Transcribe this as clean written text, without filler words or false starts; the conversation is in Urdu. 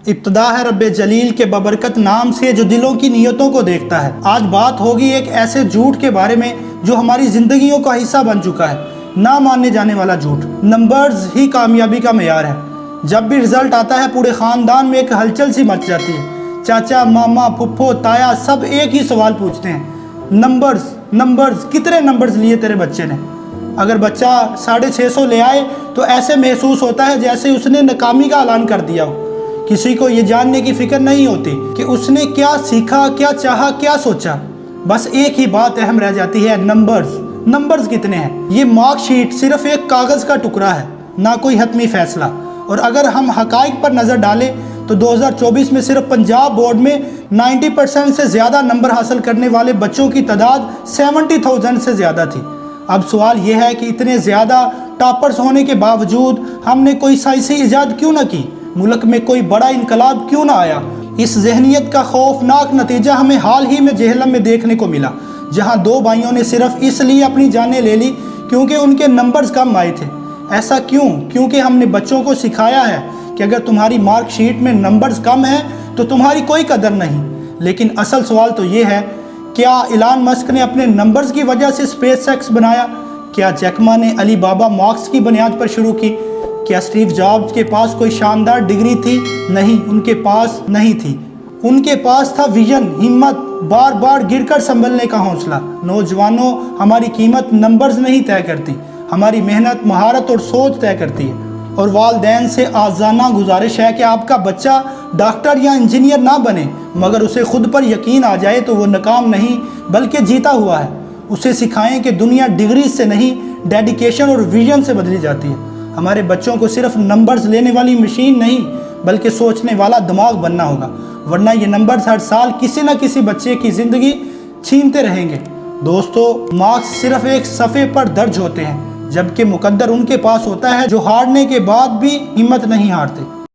ابتدا ہے رب جلیل کے ببرکت نام سے جو دلوں کی نیتوں کو دیکھتا ہے۔ آج بات ہوگی ایک ایسے جھوٹ کے بارے میں جو ہماری زندگیوں کا حصہ بن چکا ہے، نہ ماننے جانے والا جھوٹ۔ نمبرز ہی کامیابی کا معیار ہے۔ جب بھی رزلٹ آتا ہے پورے خاندان میں ایک ہلچل سی مچ جاتی ہے۔ چاچا، ماما، پھپھو، تایا سب ایک ہی سوال پوچھتے ہیں، نمبرز کتنے نمبرز لیے تیرے بچے نے؟ اگر بچہ 650 لے آئے تو ایسے محسوس ہوتا ہے جیسے اس نے ناکامی کا اعلان کر دیا ہو۔ کسی کو یہ جاننے کی فکر نہیں ہوتی کہ اس نے کیا سیکھا، کیا چاہا، کیا سوچا۔ بس ایک ہی بات اہم رہ جاتی ہے، نمبرز کتنے ہیں۔ یہ مارک شیٹ صرف ایک کاغذ کا ٹکڑا ہے، نہ کوئی حتمی فیصلہ۔ اور اگر ہم حقائق پر نظر ڈالیں تو 2024 میں صرف پنجاب بورڈ میں 90% سے زیادہ نمبر حاصل کرنے والے بچوں کی تعداد 70,000 سے زیادہ تھی۔ اب سوال یہ ہے کہ اتنے زیادہ ٹاپرز ہونے کے باوجود ہم نے کوئی سائنسی ایجاد کیوں نہ کی؟ ملک میں کوئی بڑا انقلاب کیوں نہ آیا؟ اس ذہنیت کا خوفناک نتیجہ ہمیں حال ہی میں جہلم میں دیکھنے کو ملا، جہاں 2 بھائیوں نے صرف اس لیے اپنی جانیں لے لی کیونکہ ان کے نمبرز کم آئے تھے۔ ایسا کیوں؟ کیونکہ ہم نے بچوں کو سکھایا ہے کہ اگر تمہاری مارک شیٹ میں نمبرز کم ہیں تو تمہاری کوئی قدر نہیں۔ لیکن اصل سوال تو یہ ہے، کیا ایلان مسک نے اپنے نمبرز کی وجہ سے اسپیس ایکس بنایا؟ کیا جیک ما نے علی بابا مارکس کی بنیاد پر شروع کی؟ کیا اسٹیو جابز کے پاس کوئی شاندار ڈگری تھی؟ نہیں، ان کے پاس نہیں تھی۔ ان کے پاس تھا ویژن، ہمت، بار بار گر کر سنبھلنے کا حوصلہ۔ نوجوانوں، ہماری قیمت نمبرز نہیں طے کرتی، ہماری محنت، مہارت اور سوچ طے کرتی ہے۔ اور والدین سے آزادانہ گزارش ہے کہ آپ کا بچہ ڈاکٹر یا انجینئر نہ بنے، مگر اسے خود پر یقین آ جائے تو وہ ناکام نہیں بلکہ جیتا ہوا ہے۔ اسے سکھائیں کہ دنیا ڈگریز سے نہیں، ڈیڈیکیشن اور ویژن سے بدلی جاتی ہے۔ ہمارے بچوں کو صرف نمبرز لینے والی مشین نہیں بلکہ سوچنے والا دماغ بننا ہوگا، ورنہ یہ نمبرز ہر سال کسی نہ کسی بچے کی زندگی چھینتے رہیں گے۔ دوستو، مارکس صرف ایک صفحے پر درج ہوتے ہیں، جبکہ مقدر ان کے پاس ہوتا ہے جو ہارنے کے بعد بھی ہمت نہیں ہارتے۔